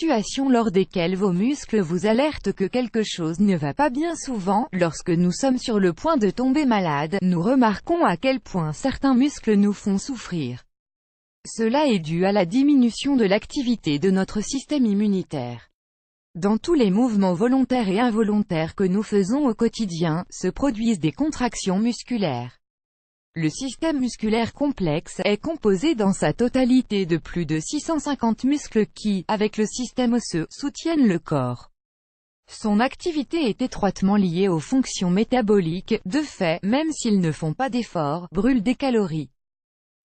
situations lors desquelles vos muscles vous alertent que quelque chose ne va pas bien. Souvent, lorsque nous sommes sur le point de tomber malade, nous remarquons à quel point certains muscles nous font souffrir. Cela est dû à la diminution de l'activité de notre système immunitaire. Dans tous les mouvements volontaires et involontaires que nous faisons au quotidien, se produisent des contractions musculaires. Le système musculaire complexe est composé dans sa totalité de plus de 650 muscles qui, avec le système osseux, soutiennent le corps. Son activité est étroitement liée aux fonctions métaboliques. De fait, même s'ils ne font pas d'efforts, brûlent des calories.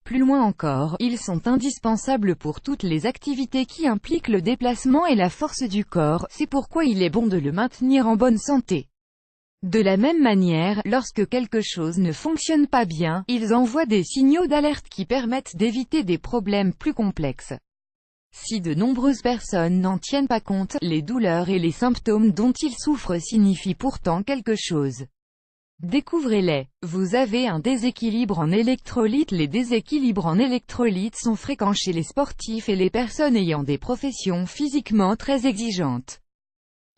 Plus loin encore, ils sont indispensables pour toutes les activités qui impliquent le déplacement et la force du corps. C'est pourquoi il est bon de le maintenir en bonne santé. De la même manière, lorsque quelque chose ne fonctionne pas bien, ils envoient des signaux d'alerte qui permettent d'éviter des problèmes plus complexes. Si de nombreuses personnes n'en tiennent pas compte, les douleurs et les symptômes dont ils souffrent signifient pourtant quelque chose. Découvrez-les. Vous avez un déséquilibre en électrolytes. Les déséquilibres en électrolytes sont fréquents chez les sportifs et les personnes ayant des professions physiquement très exigeantes.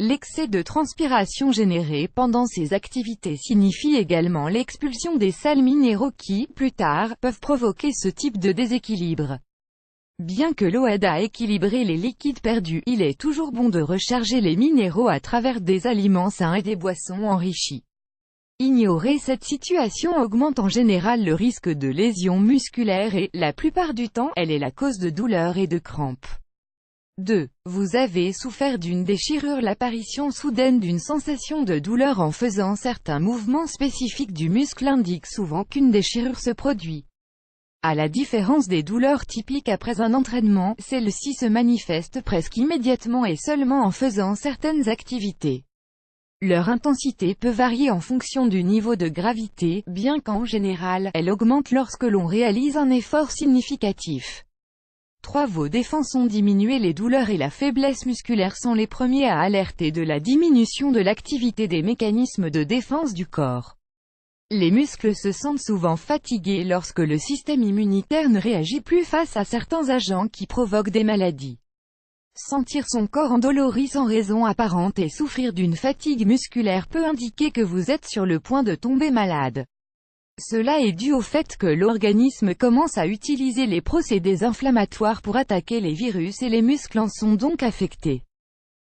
L'excès de transpiration généré pendant ces activités signifie également l'expulsion des sels minéraux qui, plus tard, peuvent provoquer ce type de déséquilibre. Bien que l'eau aide à équilibrer les liquides perdus, il est toujours bon de recharger les minéraux à travers des aliments sains et des boissons enrichies. Ignorer cette situation augmente en général le risque de lésions musculaires et, la plupart du temps, elle est la cause de douleurs et de crampes. 2. Vous avez souffert d'une déchirure. L'apparition soudaine d'une sensation de douleur en faisant certains mouvements spécifiques du muscle indique souvent qu'une déchirure se produit. À la différence des douleurs typiques après un entraînement, celle-ci se manifeste presque immédiatement et seulement en faisant certaines activités. Leur intensité peut varier en fonction du niveau de gravité, bien qu'en général, elle augmente lorsque l'on réalise un effort significatif. 3. Vos défenses ont diminué. Les douleurs et la faiblesse musculaire sont les premiers à alerter de la diminution de l'activité des mécanismes de défense du corps. Les muscles se sentent souvent fatigués lorsque le système immunitaire ne réagit plus face à certains agents qui provoquent des maladies. Sentir son corps endolori sans raison apparente et souffrir d'une fatigue musculaire peut indiquer que vous êtes sur le point de tomber malade. Cela est dû au fait que l'organisme commence à utiliser les procédés inflammatoires pour attaquer les virus et les muscles en sont donc affectés.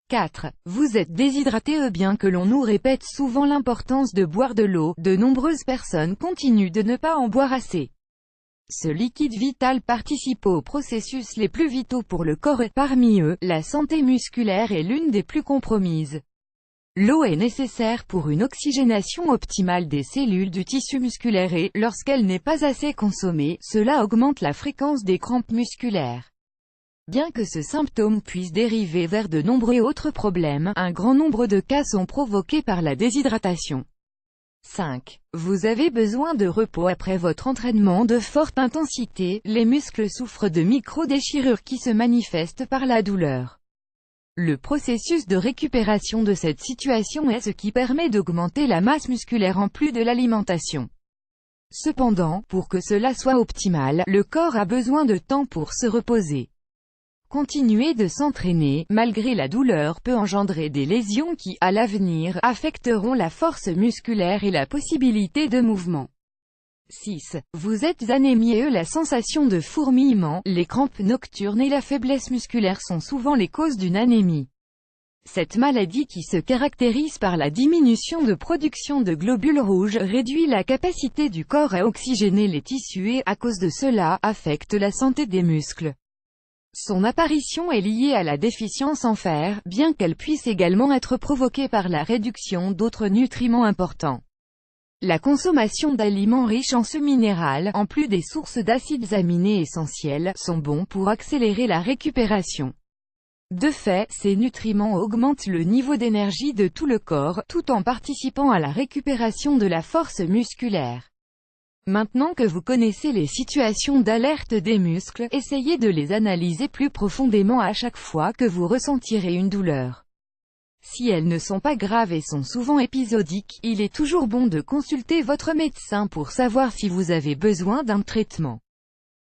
4. Vous êtes déshydraté. Bien que l'on nous répète souvent l'importance de boire de l'eau, de nombreuses personnes continuent de ne pas en boire assez. Ce liquide vital participe aux processus les plus vitaux pour le corps et, parmi eux, la santé musculaire est l'une des plus compromises. L'eau est nécessaire pour une oxygénation optimale des cellules du tissu musculaire et, lorsqu'elle n'est pas assez consommée, cela augmente la fréquence des crampes musculaires. Bien que ce symptôme puisse dériver vers de nombreux autres problèmes, un grand nombre de cas sont provoqués par la déshydratation. 5. Vous avez besoin de repos après votre entraînement de forte intensité. Les muscles souffrent de micro-déchirures qui se manifestent par la douleur. Le processus de récupération de cette situation est ce qui permet d'augmenter la masse musculaire en plus de l'alimentation. Cependant, pour que cela soit optimal, le corps a besoin de temps pour se reposer. Continuer de s'entraîner, malgré la douleur, peut engendrer des lésions qui, à l'avenir, affecteront la force musculaire et la possibilité de mouvement. 6. Vous êtes anémieux. La sensation de fourmillement, les crampes nocturnes et la faiblesse musculaire sont souvent les causes d'une anémie. Cette maladie qui se caractérise par la diminution de production de globules rouges réduit la capacité du corps à oxygéner les tissus et, à cause de cela, affecte la santé des muscles. Son apparition est liée à la déficience en fer, bien qu'elle puisse également être provoquée par la réduction d'autres nutriments importants. La consommation d'aliments riches en ce minéral, en plus des sources d'acides aminés essentiels, sont bons pour accélérer la récupération. De fait, ces nutriments augmentent le niveau d'énergie de tout le corps, tout en participant à la récupération de la force musculaire. Maintenant que vous connaissez les situations d'alerte des muscles, essayez de les analyser plus profondément à chaque fois que vous ressentirez une douleur. Si elles ne sont pas graves et sont souvent épisodiques, il est toujours bon de consulter votre médecin pour savoir si vous avez besoin d'un traitement.